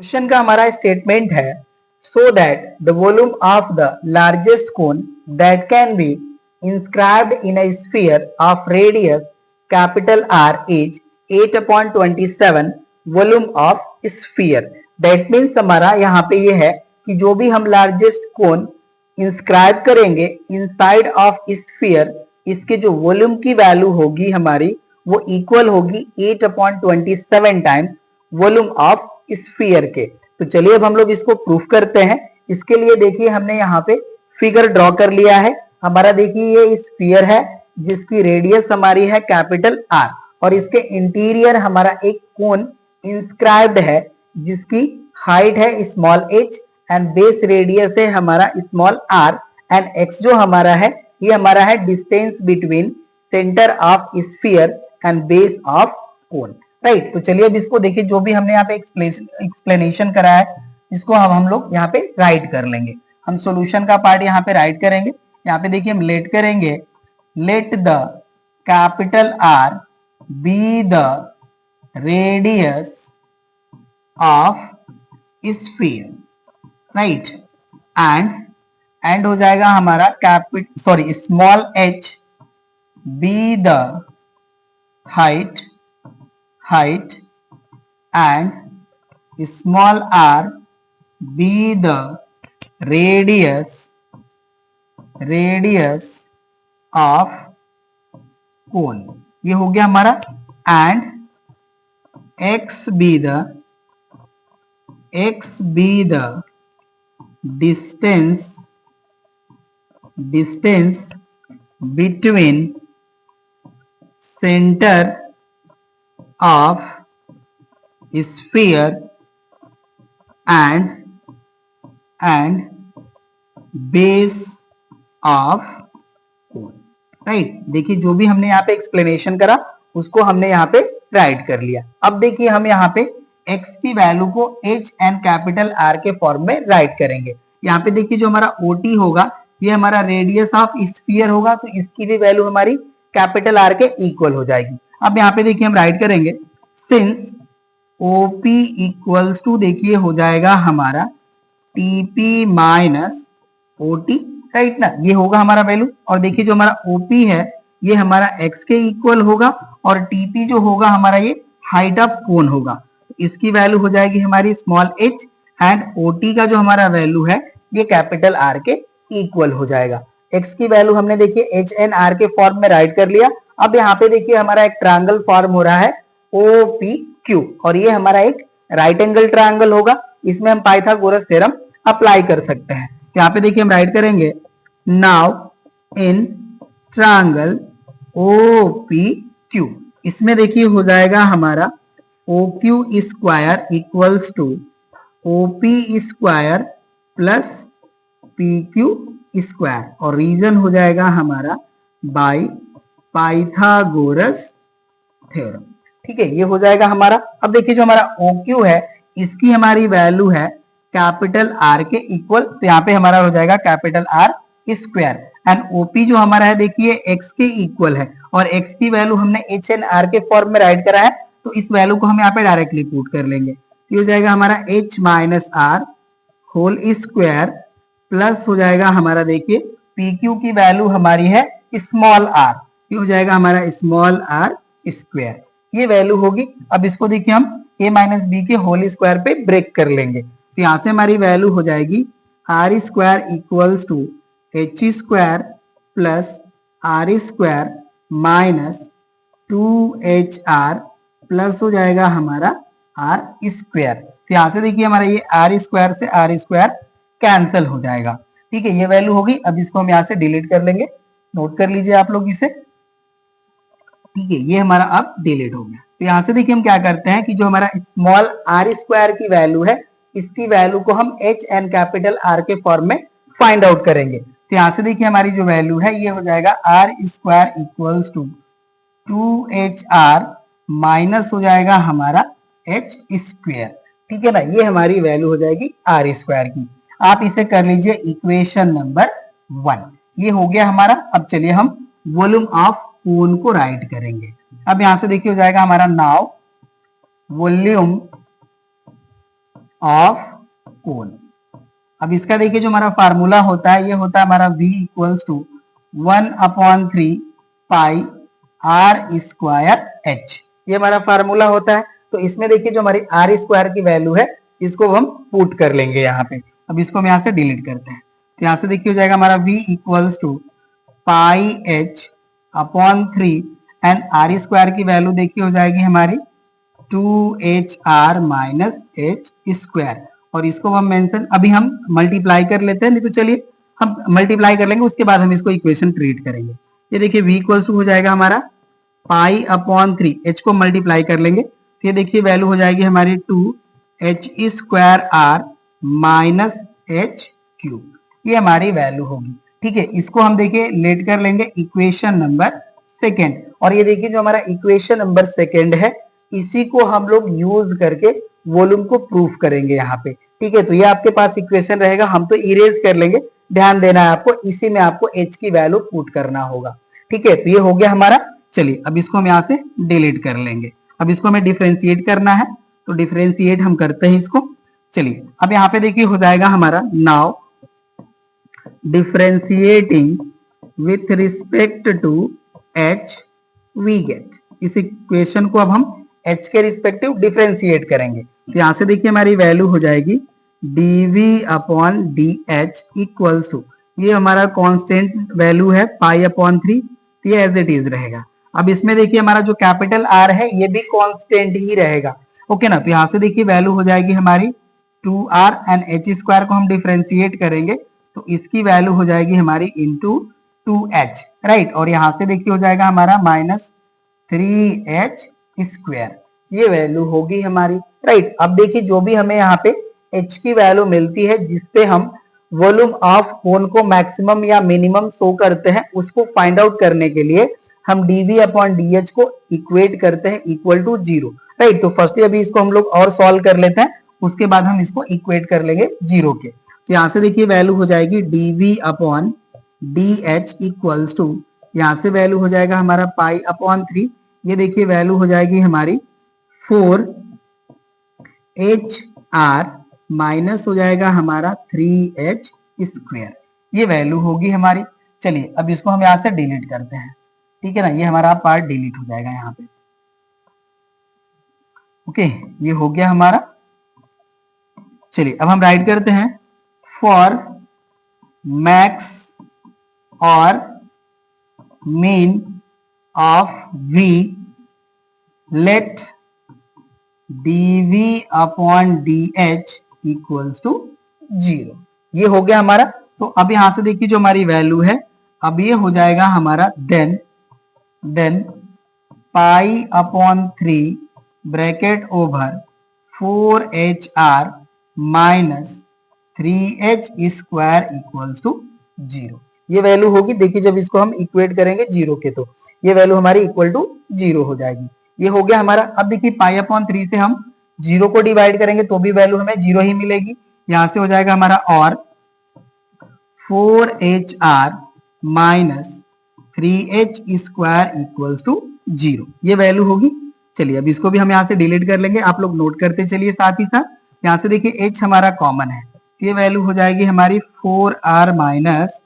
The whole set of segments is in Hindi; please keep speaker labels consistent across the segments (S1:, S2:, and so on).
S1: क्वेश्चन का हमारा स्टेटमेंट है so that the volume of the largest cone that can be inscribed in a sphere of radius capital R is 8/27 volume of sphere. That means हमारा यहाँ पे ये है कि जो भी हम लार्जेस्ट कोन इंस्क्राइब करेंगे इनसाइड ऑफ स्फीयर, इसके जो वॉल्यूम की वैल्यू होगी हमारी वो इक्वल होगी 8/27 टाइम्स वॉल्यूम ऑफ स्फीयर के। तो चलिए अब हम लोग इसको प्रूफ करते हैं। इसके लिए देखिए हमने यहाँ पे फिगर ड्रॉ कर लिया है। हमारा देखिए ये स्फीयर है जिसकी रेडियस हमारी है कैपिटल आर और इसके इंटीरियर हमारा एक कोन इंस्क्राइब्ड है जिसकी हाइट है small H and base radius है हमारा स्मॉल आर एंड एक्स जो हमारा है ये हमारा है distance between centre of sphere and base of cone. Right, तो चलिए अब इसको देखिए जो भी हमने यहाँ पे एक्सप्लेनेशन करा है इसको हम लोग यहाँ पे राइट कर लेंगे। हम सॉल्यूशन का पार्ट यहाँ पे राइट करेंगे। यहाँ पे देखिए हम लेट करेंगे, let the capital R be the radius of sphere, right, and हो जाएगा हमारा small H be the height and small r be the radius of cone। ये हो गया हमारा। And x be the distance between center of sphere and base of cone। Right, देखिए जो भी हमने यहाँ पे एक्सप्लेनेशन करा उसको हमने यहाँ पे राइट कर लिया। अब देखिए हम यहाँ पे x की वैल्यू को h एंड कैपिटल R के फॉर्म में राइट करेंगे। यहाँ पे देखिए जो हमारा OT होगा ये हमारा रेडियस ऑफ स्फीयर होगा, तो इसकी भी वैल्यू हमारी कैपिटल R के इक्वल हो जाएगी। अब यहाँ पे देखिए हम राइट करेंगे सिंस OP इक्वल्स टू देखिए हो जाएगा हमारा TP माइनस OT, राइट ना, ये होगा हमारा वैल्यू। और देखिए जो हमारा OP है ये हमारा x के इक्वल होगा और TP जो होगा हमारा ये हाइट ऑफ कोन होगा, इसकी वैल्यू हो जाएगी हमारी स्मॉल h एंड OT का जो हमारा वैल्यू है ये कैपिटल R के इक्वल हो जाएगा। x की वैल्यू हमने देखिए h एंड r के फॉर्म में राइट कर लिया। अब यहाँ पे देखिए हमारा एक ट्रायंगल फॉर्म हो रहा है OPQ और ये हमारा एक राइट एंगल ट्रायंगल होगा। इसमें हम पाइथागोरस थ्योरम अप्लाई कर सकते हैं। तो यहाँ पे देखिए हम राइट करेंगे नाउ इन ट्रायंगल OPQ, इसमें देखिए हो जाएगा हमारा OQ square equals to OP square plus PQ square और रीजन हो जाएगा हमारा बाय पाइथागोरस थ्योरम। ठीक है, ये हो जाएगा हमारा। अब देखिए जो हमारा OQ है इसकी हमारी वैल्यू है कैपिटल R के इक्वल, तो यहाँ पे हमारा हो जाएगा capital R square and OP जो हमारा है देखिए x के इक्वल है और x की वैल्यू हमने h एंड r के फॉर्म में राइट करा है, तो इस वैल्यू को हम यहाँ पे डायरेक्टली पुट कर लेंगे। ये हो जाएगा हमारा h minus r whole square plus हो जाएगा हमारा देखिए PQ की वैल्यू हमारी है स्मॉल r, ये हो जाएगा हमारा स्मॉल r स्क्वायर, ये वैल्यू होगी। अब इसको देखिए हम a माइनस बी के होल स्क्वायर पे ब्रेक कर लेंगे, तो यहाँ से हमारी वैल्यू हो जाएगी r square equals to h square plus r square minus 2hr plus हो जाएगा हमारा r स्क्वायर। तो यहाँ से देखिए हमारा ये r स्क्वायर से r स्क्वायर कैंसिल हो जाएगा। ठीक है, ये वैल्यू होगी। अब इसको हम यहाँ से डिलीट कर लेंगे, नोट कर लीजिए आप लोग इसे। ठीक है, ये हमारा अब डिलीट हो गया। तो यहाँ से देखिए हम क्या करते हैं कि जो हमारा स्मॉल r स्क्वायर की वैल्यू है इसकी वैल्यू को हम h एंड कैपिटल R के फॉर्म में फाइंड आउट करेंगे। तो यहाँ से देखिए हमारी जो वैल्यू है ये हो जाएगा r square equals to 2hr minus हो जाएगा हमारा h स्क्वायर। ठीक है ना, ये हमारी वैल्यू हो जाएगी r स्क्वायर की। आप इसे कर लीजिए इक्वेशन नंबर 1, ये हो गया हमारा। अब चलिए हम वॉल्यूम ऑफ कोन को राइट करेंगे। अब यहां से देखिए हो जाएगा हमारा नाउ वॉल्यूम ऑफ कोन। अब इसका देखिए जो हमारा फार्मूला होता है ये होता है हमारा v equals to 1/3 pi R square H, ये हमारा फार्मूला होता है। तो इसमें देखिए जो हमारी आर स्क्वायर की वैल्यू है इसको हम पुट कर लेंगे यहाँ पे। अब इसको हम यहाँ से डिलीट करते हैं, तो यहाँ से देखिए हो जाएगा हमारा v equals to pi H upon 3 and R square की वैल्यू देखिए हो जाएगी हमारी 2HR माइनस एच स्क्वायर, और इसको हम मेंशन अभी हम मल्टीप्लाई कर लेते हैं, नहीं तो चलिए हम मल्टीप्लाई कर लेंगे उसके बाद हम इसको इक्वेशन ट्रीट करेंगे। ये देखिए v इक्वल्स टू हो जाएगा हमारा पाई अपॉन 3, h को मल्टीप्लाई कर लेंगे तो ये देखिए वैल्यू हो जाएगी हमारी 2h square R minus H cube, ये हमारी वैल्यू होगी। ठीक है, इसको हम देखिए लेट कर लेंगे इक्वेशन नंबर सेकेंड, और ये देखिए जो हमारा इक्वेशन नंबर सेकेंड है इसी को हम लोग यूज करके वॉल्यूम को प्रूफ करेंगे यहाँ पे। ठीक है, तो ये आपके पास इक्वेशन रहेगा, हम तो इरेज कर लेंगे, ध्यान देना है आपको, इसी में आपको h की वैल्यू पुट करना होगा। ठीक है, तो ये हो गया हमारा। चलिए अब इसको हम यहाँ से डिलीट कर लेंगे, अब इसको हमें डिफरेंशिएट करना है, तो डिफरेंशिएट हम करते हैं इसको। चलिए अब यहाँ पे देखिए हो जाएगा हमारा now differentiating with respect to h we get, इस इक्वेशन को अब हम h के रिस्पेक्टिव डिफरेंशिएट करेंगे। तो यहाँ से देखिए हमारी वैल्यू हो जाएगी dv upon dh equals to, ये हमारा कांस्टेंट वैल्यू है पाई अपॉन 3, तो ये एज इट इज रहेगा। अब इसमें देखिए हमारा जो कैपिटल R है ये भी कांस्टेंट ही रहेगा। ओके ना, तो यहाँ से देखिए वैल्यू हो जाएगी हमारी 2R एंड h स्क्वायर को हम डिफरेंशिएट करेंगे तो इसकी वैल्यू हो जाएगी हमारी इंटू 2h, राइट, और यहाँ से देखिए हो जाएगा हमारा माइनस 3h स्क्वायर, ये वैल्यू होगी हमारी, राइट। अब देखिए जो भी हमें यहाँ पे h की वैल्यू मिलती है जिसपे हम वॉल्यूम ऑफ कोन को मैक्सिमम या मिनिमम शो करते हैं, उसको फाइंड आउट करने के लिए हम dv अपॉन dh को इक्वेट करते हैं इक्वल टू 0, राइट। तो फर्स्टली अभी इसको हम लोग और सॉल्व कर लेते हैं, उसके बाद हम इसको इक्वेट कर लेंगे 0 के। तो यहाँ से देखिए वैल्यू हो जाएगी dv upon dh equals to, यहाँ से वैल्यू हो जाएगा हमारा पाई अपॉन 3, ये देखिए वैल्यू हो जाएगी हमारी 4HR माइनस हो जाएगा हमारा 3h स्क्वायर, ये वैल्यू होगी हमारी। चलिए अब इसको हम यहाँ से डिलीट करते हैं, ठीक है ना, ये हमारा पार्ट डिलीट हो जाएगा यहाँ पे। ओके, ये हो गया हमारा। चलिए अब हम राइट करते हैं फॉर मैक्स और min of v let dv upon dh equals to 0, ये हो गया हमारा। तो अब यहां से देखिए जो हमारी वैल्यू है अब ये हो जाएगा हमारा then pi upon 3 bracket over 4HR minus 3h square equals to 0, ये वैल्यू होगी। देखिए जब इसको हम इक्वेट करेंगे 0 के तो ये वैल्यू हमारी इक्वल टू 0 हो जाएगी, ये हो गया हमारा। अब देखिए पाई अपॉन 3 से हम 0 को डिवाइड करेंगे तो भी वैल्यू हमें 0 ही मिलेगी, यहां से हो जाएगा हमारा और 4HR minus 3h square equals to 0, ये वैल्यू होगी। चलिए अब इसको भी हम यहाँ से डिलीट कर लेंगे, आप लोग नोट करते चलिए साथ ही साथ। यहाँ से देखिए h हमारा कॉमन है, ये वैल्यू हो जाएगी हमारी 4R माइनस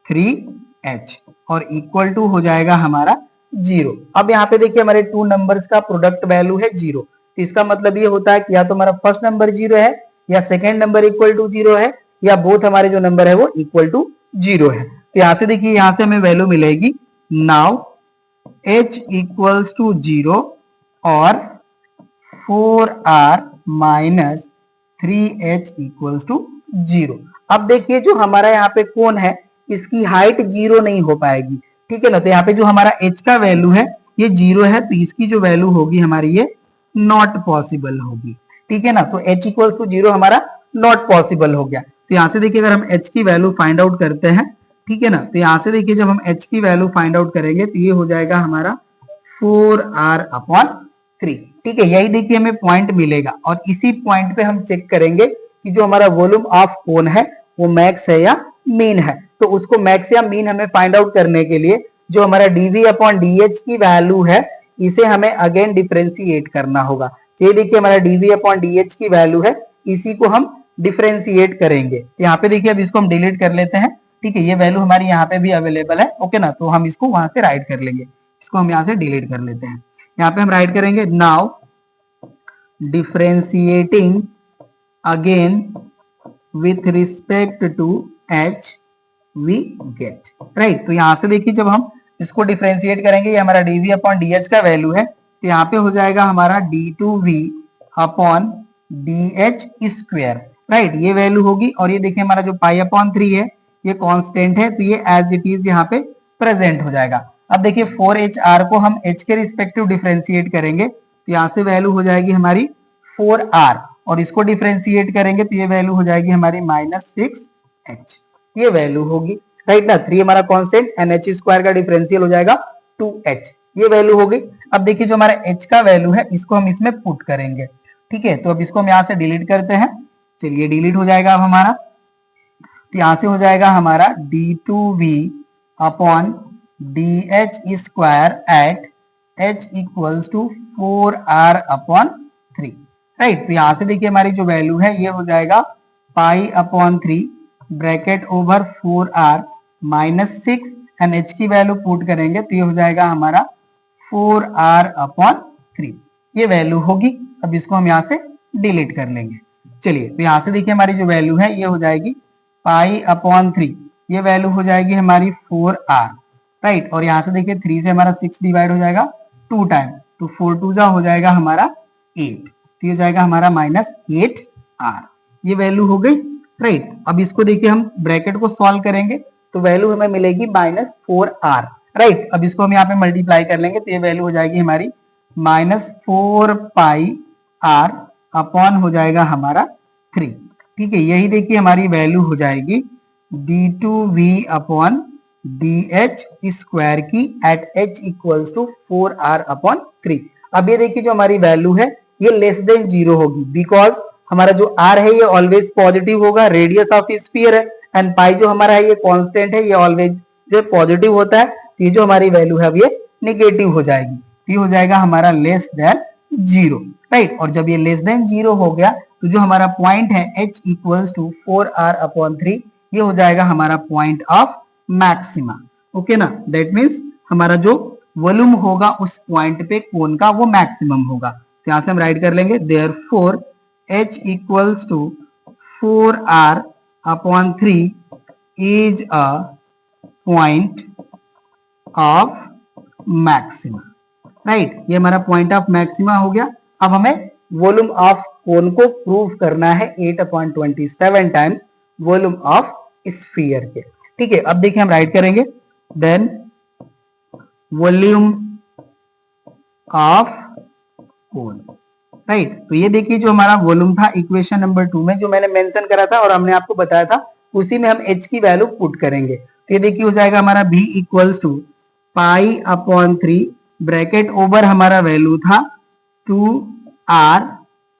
S1: 3h और इक्वल टू हो जाएगा हमारा 0। अब यहाँ पे देखिए हमारे टू नंबर्स का प्रोडक्ट वैल्यू है 0, तो इसका मतलब ये होता है कि या तो हमारा फर्स्ट नंबर 0 है या सेकेंड नंबर इक्वल टू 0 है या बोथ हमारे जो नंबर है वो इक्वल टू 0 है। तो यहाँ से देखिए यहाँ से हमें वैल्यू मिलेगी नाउ h इक्वल्स टू 0 और 4R minus 3h equals to 0। अब देखिए जो हमारा यहाँ पे कोन है इसकी हाइट 0 नहीं हो पाएगी, ठीक है ना, तो यहाँ पे जो हमारा h का वैल्यू है ये 0 है, तो इसकी जो वैल्यू होगी हमारी ये नॉट पॉसिबल होगी, ठीक है ना। तो h इक्वल्स टू 0 हमारा नॉट पॉसिबल हो गया। तो यहाँ से देखिए अगर हम h की वैल्यू फाइंड आउट करते हैं, ठीक है ना, तो यहाँ से देखिए जब हम h की वैल्यू फाइंड आउट करेंगे तो ये हो जाएगा हमारा 4R अपॉन 3, ठीक है, यही देखिए हमें पॉइंट मिलेगा और इसी पॉइंट पे हम चेक करेंगे कि जो हमारा वॉल्यूम ऑफ कोन है वो मैक्स है या मीन है। तो उसको मैक्स या मीन हमें फाइंड आउट करने के लिए जो हमारा dv अपॉन dh की वैल्यू है इसे हमें अगेन डिफरेंशिएट करना होगा। तो ये देखिए हमारा dv अपॉन dh की वैल्यू है, इसी को हम डिफरेंशिएट करेंगे। यहाँ पे देखिए अब इसको हम डिलीट कर लेते हैं, ठीक है, ये वैल्यू हमारी यहाँ पे भी अवेलेबल है, ओके ना, तो हम इसको वहां से राइट कर लेंगे, इसको हम यहाँ से डिलीट कर लेते हैं। यहाँ पे हम राइट करेंगे now differentiating again with respect to h we get, right. तो यहाँ से देखिए जब हम इसको डिफरेंशिएट करेंगे, ये हमारा dv अपॉन dh का वैल्यू है, तो यहाँ पे हो जाएगा हमारा d2v upon dh square, right, ये वैल्यू होगी। और ये देखिए हमारा जो पाई अपॉन 3 है ये कांस्टेंट है, तो ये एज इट इज यहाँ पे प्रेजेंट हो जाएगा। अब देखिए 4hr को हम h के रिस्पेक्टिव डिफरेंशिएट करेंगे, तो यहाँ से वैल्यू हो जाएगी हमारी 4r, और इसको डिफरेंशिएट करेंगे तो ये वैल्यू हो जाएगी हमारी -6h, ये वैल्यू होगी, राइट ना। 3 हमारा कांस्टेंट एंड h स्क्वायर का डिफरेंशियल हो जाएगा 2h, ये वैल्यू हो गई। अब देखिए जो हमारा h का वैल्यू है इसको हम इसमें पुट करेंगे, ठीक है, तो अब इसको हम यहाँ से डिलीट करते हैं, चलिए डिलीट हो जाएगा अब हमारा, तो यहाँ से हो जाएगा हमारा d2v upon dh square at h equals to 4r upon 3, right. तो यहाँ से देखिए हमारी जो वैल्यू है ये हो जाएगा पाई upon 3 bracket over 4r minus 6 and h की वैल्यू पुट करेंगे तो ये हो जाएगा हमारा 4r अपॉन 3, ये वैल्यू होगी। अब इसको हम यहाँ से डिलीट कर लेंगे, चलिए, तो यहाँ से देखिए हमारी जो वैल्यू है ये हो जाएगी पाई अपॉन 3, ये वैल्यू हो जाएगी हमारी 4r, राइट। और यहाँ से देखिए 3 से हमारा 6 डिवाइड हो जाएगा 2 टाइम, तो 4 2 जा हो जाएगा हमारा 8, तो ये हो जाएगा हमारा -8r, ये वैल्यू हो गई, राइट। अब इसको देखिए हम ब्रैकेट को सॉल्व करेंगे तो वैल्यू हमें मिलेगी -4r, राइट। अब इसको हम यहाँ पे मल्टीप्लाई कर लेंगे तो ये वैल्यू हो जाएगी हमारी -4 पाई r अपॉन हो जाएगा हमारा 3, ठीक है, यही देखिए हमारी वैल्यू हो जाएगी d2v अपॉन dh स्क्वायर की at h equals to 4r upon 3। अब ये देखिए जो हमारी वैल्यू है ये लेस देन 0 होगी, बिकॉज हमारा जो r है ये ऑलवेज पॉजिटिव होगा, रेडियस ऑफ स्फीयर है, एंड पाई जो हमारा है ये कांस्टेंट है, ये ऑलवेज जो पॉजिटिव होता है, तो ये जो हमारी वैल्यू है ये नेगेटिव हो जाएगी, तो ये हो जाएगा हमारा लेस देन 0, राइट। और जब ये लेस देन 0 हो गया तो जो हमारा पॉइंट है h equals to 4r upon 3, ये हो जाएगा हमारा पॉइंट ऑफ मैक्सिमा, ओके ना। दैट मीन्स हमारा जो वॉल्यूम होगा उस पॉइंट पे कोन का वो मैक्सिमम होगा, तो यहाँ से हम राइट कर लेंगे therefore h equals to 4r upon 3 is a point of maxima, right, ये हमारा पॉइंट ऑफ मैक्सिमा हो गया। अब हमें वॉल्यूम ऑफ कोन को प्रूव करना है 8/27 टाइम्स वॉल्यूम ऑफ स्फीयर के, ठीक है। अब देखिए हम राइट करेंगे then volume of cone, right. तो ये देखिए जो हमारा वॉल्यूम था इक्वेशन नंबर 2 में जो मैंने मेंशन करा था और हमने आपको बताया था, उसी में हम h की वैल्यू पुट करेंगे, तो ये देखिए हो जाएगा हमारा v equals to pi upon 3 bracket over हमारा वैल्यू था 2r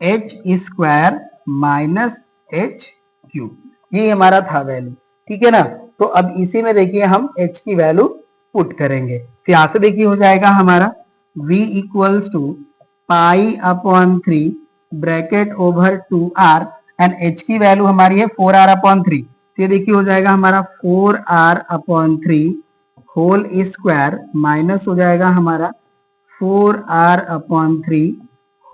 S1: h square minus h cube, ये हमारा था वैल्यू, ठीक है ना। तो अब इसी में देखिए हम h की वैल्यू पुट करेंगे, तो यहाँ से देखिए हो जाएगा हमारा v equals to pi upon 3 bracket over 2r and h की वैल्यू हमारी है 4r अपॉन 3, तो ये देखिए हो जाएगा हमारा 4r upon 3 whole square minus हो जाएगा हमारा 4r अपॉन 3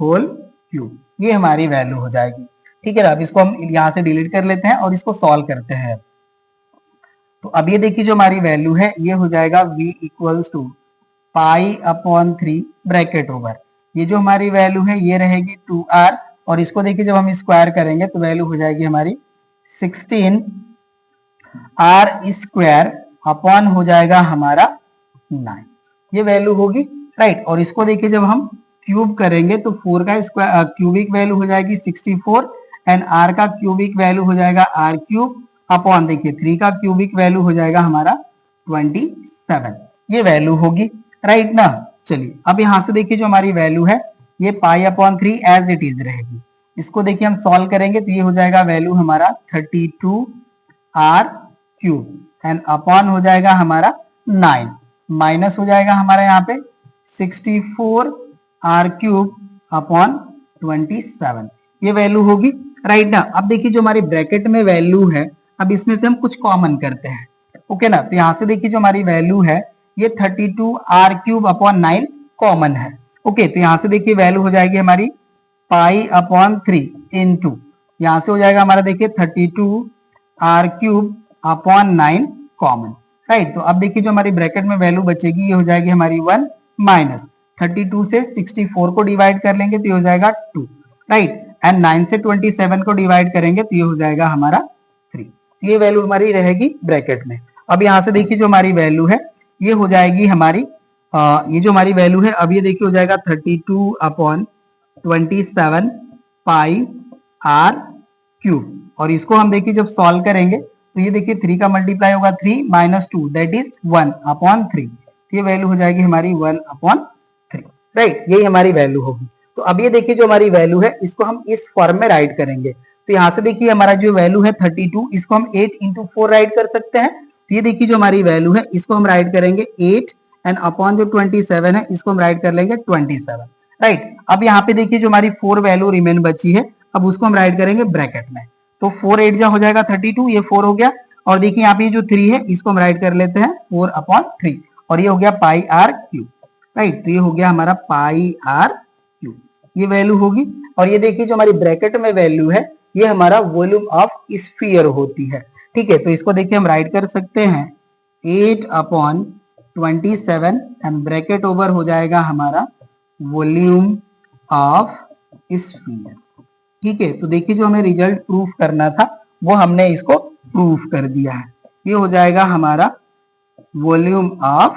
S1: होल क्यूब, ये हमारी वैल्यू हो जाएगी, ठीक है ना। अब इसको हम यहाँ से डिलीट कर लेते हैं और इसको सॉल्व करते हैं। तो अब ये देखिए जो हमारी वैल्यू है ये हो जाएगा v equals to pi upon 3 bracket over, ये जो हमारी वैल्यू है ये रहेगी 2r, और इसको देखिए जब हम स्क्वायर करेंगे तो वैल्यू हो जाएगी हमारी 16 r स्क्वायर अपॉन हो जाएगा हमारा 9, ये वैल्यू होगी, राइट। और इसको देखिए जब हम क्यूब करेंगे तो 4 का स्क्वायर क्यूबिक वैल्यू हो जाएगी 64 एंड r का क्यूबिक वैल्यू हो जाएगा r क्यूब अपॉन देखिए 3 का क्यूबिक वैल्यू हो जाएगा हमारा 27, ये वैल्यू होगी, राइट ना। चलिए अब यहाँ से देखिए जो हमारी वैल्यू है ये pi upon 3 as it is रहेगी, इसको देखिए हम सॉल्व करेंगे तो ये हो जाएगा वैल्यू हमारा 32r क्यूब एंड अपॉन हो जाएगा हमारा 9 माइनस हो जाएगा हमारा यहाँ पे 64r क्यूब अपॉन 27, ये वैल्यू होगी, राइट ना। अब देखिए जो हमारी ब्रैकेट में वैल्यू है, अब इसमें से हम कुछ कॉमन करते हैं, ओके ना। तो यहाँ से देखिए जो हमारी वैल्यू है ये 32r³ अपॉन 9 कॉमन है, ओके। तो यहाँ से देखिए वैल्यू हो जाएगी हमारी π/3 इंटू, यहाँ से हो जाएगा हमारा देखिए 32r³ अपॉन 9 कॉमन, राइट। तो अब देखिए जो हमारी ब्रैकेट में वैल्यू बचेगी ये हो जाएगी हमारी 1 माइनस 32 से 64 को डिवाइड कर लेंगे तो ये हो जाएगा 2, राइट। एंड 9 से 27 को डिवाइड करेंगे तो ये हो जाएगा हमारा 3। तो ये वैल्यू हमारी रहेगी ब्रैकेट में। अब यहाँ से देखिए जो हमारी वैल्यू है ये हो जाएगी हमारी ये जो हमारी वैल्यू है अब ये देखिए हो जाएगा 32/27 πr³ और इसको हम देखिए जब सॉल्व करेंगे तो ये देखिए 3 का मल्टीप्लाई होगा 3 माइनस 2 दैट इज 1/3। ये वैल्यू हो जाएगी हमारी 1/3, राइट। यही हमारी वैल्यू होगी। तो अब ये देखिए जो हमारी वैल्यू है इसको हम इस फॉर्म में राइट करेंगे। तो यहाँ से देखिए हमारा जो वैल्यू है 32 इसको हम 8 इंटू 4 राइट कर सकते हैं। तो ये देखिए जो हमारी वैल्यू है इसको हम राइट करेंगे 8 एंड अपॉन जो 27 है इसको हम राइट कर लेंगे 27, राइट। अब यहाँ पे देखिए जो हमारी 4 वैल्यू रिमेन बची है अब उसको हम राइट करेंगे ब्रैकेट में। तो 4 8 जा हो जाएगा 32, ये 4 हो गया। और देखिए यहाँ पे जो 3 है इसको हम राइट कर लेते हैं 4/3 और ये हो गया πr³, राइट। तो ये हो गया हमारा πr³, ये वैल्यू होगी। और ये देखिए जो हमारी ब्रैकेट में वैल्यू है ये हमारा वॉल्यूम ऑफ स्फीयर होती है, ठीक है। तो इसको देखिए हम राइट कर सकते हैं 8/27 एंड ब्रैकेट ओवर हो जाएगा हमारा वॉल्यूम ऑफ स्फीयर, ठीक है। तो देखिए जो हमें रिजल्ट प्रूफ करना था वो हमने इसको प्रूफ कर दिया है। ये हो जाएगा हमारा वॉल्यूम ऑफ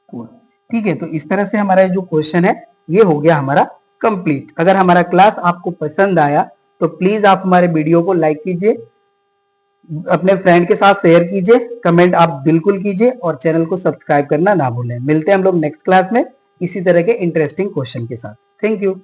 S1: कोर, ठीक है। तो इस तरह से हमारा जो क्वेश्चन है ये हो गया हमारा कंप्लीट। अगर हमारा क्लास आपको पसंद आया तो प्लीज आप हमारे वीडियो को लाइक कीजिए, अपने फ्रेंड के साथ शेयर कीजिए, कमेंट आप बिल्कुल कीजिए और चैनल को सब्सक्राइब करना ना भूलें। मिलते हैं हम लोग नेक्स्ट क्लास में इसी तरह के इंटरेस्टिंग क्वेश्चन के साथ। Thank you.